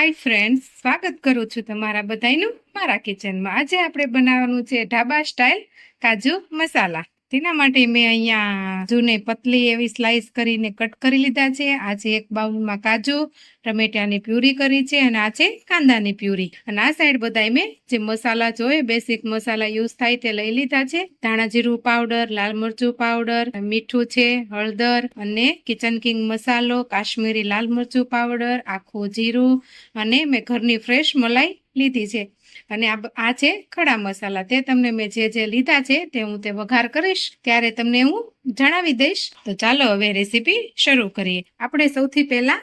Hi friends, સ્વાગત કરું છું તમારા બધાનું મારા કિચનમાં। આજે આપણે બનાવવાનું છે ઢાબા સ્ટાઇલ કાજુ મસાલા। તેના માટે મેં અહીંયા કાજુને પતલી એવી સ્લાઈસ કરીને કટ કરી લીધા છે। આજે એક બાઉલમાં કાજુ ટમેટાની પ્યુરી કરી છે અને આ છે કાંદાની પ્યુરી। અને આ સાઈડ બધાય મેં જે મસાલા જોઈએ બેસિક મસાલા યુઝ થાય તે લઈ લીધા છે। ધાણા જીરું પાવડર, લાલ મરચું પાવડર, મીઠું છે, હળદર અને કિચન કિંગ મસાલો, કાશ્મીરી લાલ મરચું પાવડર, આખું જીરું અને મેં ઘરની ફ્રેશ મલાઈ લીધી છે। અને આ છે ખડા મસાલા। તે તમને મેં જે લીધા છે તે હું તે વઘાર કરીશ ત્યારે તમને હું જણાવી દઈશ। તો ચાલો હવે રેસીપી શરૂ કરીએ। આપણે સૌથી પહેલા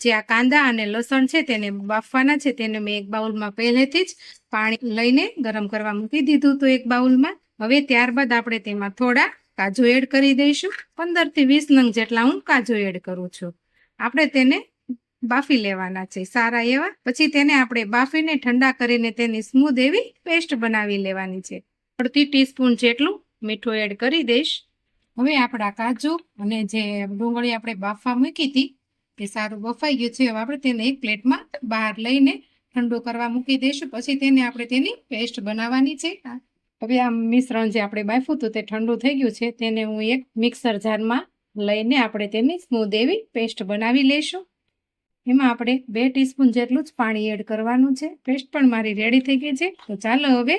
જે આ કાંદા અને લસણ છે તેને બાફવાના છે। તેને મેં એક બાઉલમાં પહેલેથી જ પાણી લઈને ગરમ કરવા મૂકી દીધું હતું એક બાઉલમાં। હવે ત્યારબાદ આપણે તેમાં થોડા કાજુ એડ કરી દઈશું। 15 થી 20 નંગ જેટલા હું કાજુ એડ કરું છું। આપણે તેને બાફી લેવાના છે સારા એવા। પછી તેને આપણે બાફીને ઠંડા કરીને તેની સ્મૂધ એવી પેસ્ટ બનાવી લેવાની છે। અડધી ટીસ્પૂન જેટલું મીઠું એડ કરી દઈશ। હવે આપણા કાજુ અને જે ડુંગળી આપણે બાફવા મૂકી હતી તે સારું બફાઈ ગયું છે। હવે આપણે તેને એક પ્લેટમાં બહાર લઈને ઠંડુ કરવા મૂકી દઈશું। પછી તેને આપણે તેની પેસ્ટ બનાવવાની છે। હવે આ મિશ્રણ જે આપણે બાફ્યું હતું તે ઠંડુ થઈ ગયું છે। તેને હું એક મિક્સર જારમાં લઈને આપણે તેની સ્મૂધ એવી પેસ્ટ બનાવી લઈશું। એમાં આપણે 2 ટીસ્પૂન જેટલું જ પાણી એડ કરવાનું છે। પેસ્ટ પણ મારી રેડી થઈ ગઈ છે। તો ચાલો હવે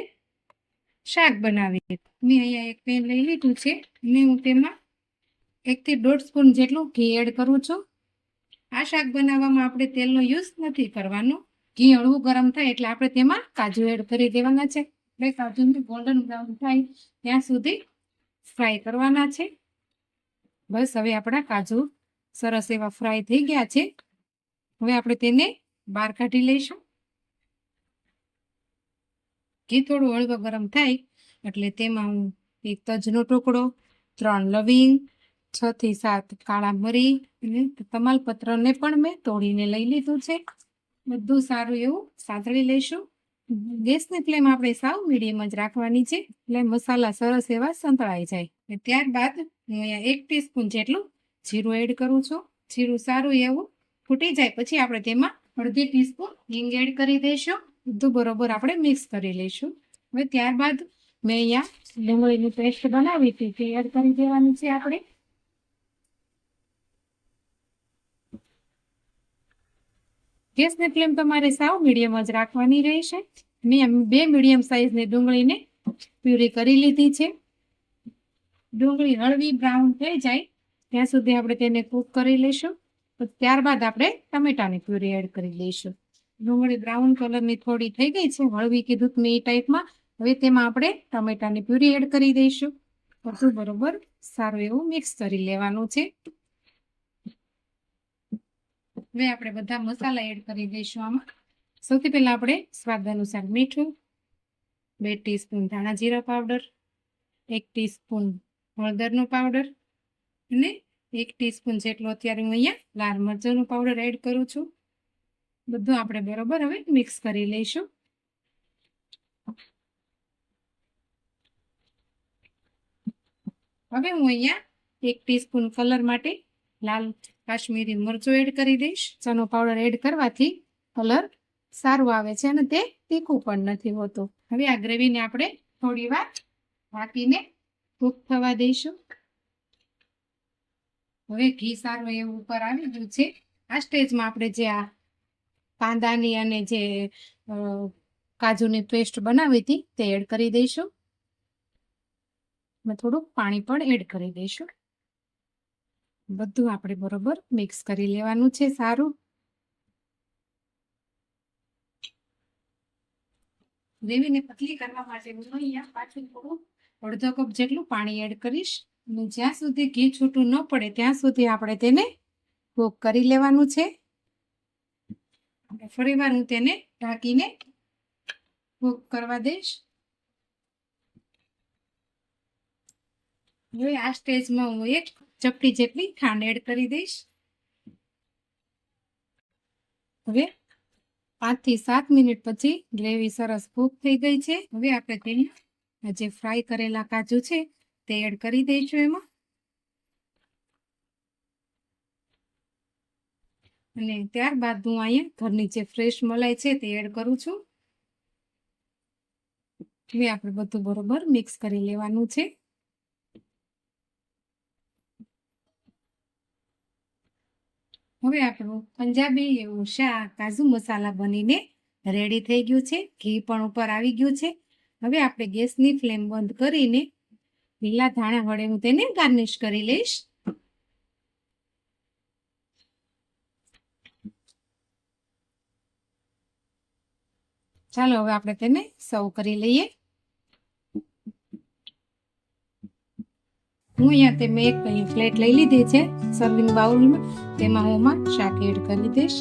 શાક બનાવીએ। મેં અહીંયા એક પેન લઈ લીધું છે અને હું તેમાં 1 થી 1.5 સ્પૂન જેટલું ઘી એડ કરું છું। આ શાક બનાવવામાં આપણે તેલનો યુઝ નથી કરવાનો। ઘી હળવું ગરમ થાય એટલે આપણે તેમાં કાજુ એડ કરી દેવાના છે। આપણે કાજુને ગોલ્ડન બ્રાઉન થાય ત્યાં સુધી ફ્રાય કરવાના છે। બસ હવે આપણા કાજુ સરસ એવા ફ્રાય થઈ ગયા છે। હવે આપણે તેને બહાર કાઢી લઈશું। ઘી થોડું હળવું ગરમ થાય એટલે તેમાં હું 1 તજનો ટુકડો, 3 લવિંગ, 6 થી 7 કાળા મરી અને તમાલપત્રને પણ મેં તોડીને લઈ લીધું છે। બધું સારું એવું સાતળી લઈશું। ગેસની ફ્લેમ આપણે સાવ મીડિયમ જ રાખવાની છે એટલે મસાલા સરસ એવા સંતળાઈ જાય। ત્યારબાદ હું અહીંયા 1 ટીસ્પૂન જેટલું જીરું એડ કરું છું। જીરું સારું એવું ફૂટી જાય પછી આપણે તેમાં અડધી ટીસ્પૂન હિંગ એડ કરી દઈશું। બધું બરોબર આપણે મિક્સ કરી લઈશું। હવે ત્યારબાદ મેં અહીંયા ડુંગળીની પેસ્ટ બનાવી હતી તે એડ કરી દેવાની છે આપણે। ગેસની ફ્લેમ તમારે સાવ મીડિયમ જ રાખવાની રહેશે। મેં 2 મીડિયમ સાઇઝની ડુંગળીને પ્યુરી કરી લીધી છે। ડુંગળી હળવી બ્રાઉન થઈ જાય ત્યાં સુધી આપણે તેને કૂક કરી લઈશું। ત્યારબાદ આપણે ટમેટાની પ્યુરી એડ કરી દઈશું। ડુંગળી બ્રાઉન કલરની થોડી થઈ ગઈ છે, હળવી કીધું મેં એ ટાઈપમાં। હવે તેમાં આપણે ટમેટાની પ્યુરી એડ કરી દઈશું। બધું બરોબર સારું એવું મિક્સ કરી લેવાનું છે। હવે આપણે બધા મસાલા એડ કરી દઈશું આમાં। સૌથી પહેલા આપણે સ્વાદ અનુસાર મીઠું, 2 ટીસ્પૂન ધાણા જીરા પાવડર, 1 ટીસ્પૂન હળદરનો પાવડર અને 1 ટીસ્પૂન જેટલો અત્યારે હું અહીંયા લાલ મરચાંનો પાવડર એડ કરું છું। બધું આપણે બરોબર હવે મિક્સ કરી લઈશું। હવે હું અહીંયા 1 ટીસ્પૂન કલર માટે લાલ કાશ્મીરી મરચું એડ કરી દઈશ। ચનો પાવડર એડ કરવાથી કલર સારું આવે છે અને તે તીખું પણ નથી હોતું। હવે આ ગ્રેવીને આપણે થોડી વાર ઢાંકીને કૂક થવા દઈશું। હવે ઘી સારું એવું ઉપર આવી ગયું છે। આ સ્ટેજમાં આપણે જે આ કાંદાની અને જે કાજુની પેસ્ટ બનાવી હતી તે એડ કરી દઈશું। થોડુંક પાણી પણ એડ કરી દઈશું। બધું આપણે બરોબર મિક્સ કરી લેવાનું છે સારું। ગ્રેવીને પતલી કરવા માટે હું અહીંયા પાછું થોડું અડધો કપ જેટલું પાણી એડ કરીશ અને જ્યાં સુધી ઘી છૂટું ન પડે ત્યાં સુધી આપણે તેને કૂક કરી લેવાનું છે। ફરીવાર હું તેને ઢાંકીને કૂક કરવા દઈશ। હવે આ સ્ટેજમાં હું 1 ચપટી જેટલી ખાંડ એડ કરી દઈશ। હવે 5 થી 7 મિનિટ પછી ગ્રેવી સરસ કૂક થઈ ગઈ છે। હવે આપણે તેમાં જે ફ્રાય કરેલા કાજુ છે તે એડ કરી દઈશું। એમાં અને ત્યારબાદ હું અહીંયા ઘરની જે ફ્રેશ મલાઈ છે તે એડ કરું છું. હવે આપણે બધું બરોબર મિક્સ કરી લેવાનું છે. હવે આપણું પંજાબી એવું શાક કાજુ મસાલા બનીને રેડી થઈ ગયું છે. ઘી પણ ઉપર આવી ગયું છે. હવે આપણે ગેસની ફ્લેમ બંધ કરીને લીલા ધાણા વડે હું તેને ગાર્નિશ કરી લઈશ. ચાલો હવે આપણે તેને સર્વ કરી લઈએ. હું અહીંયા મેં એક પ્લેટ લઈ લીધી છે સર્વિંગ બાઉલમાં. તેમાં હું શાક એડ કરી દઈશ.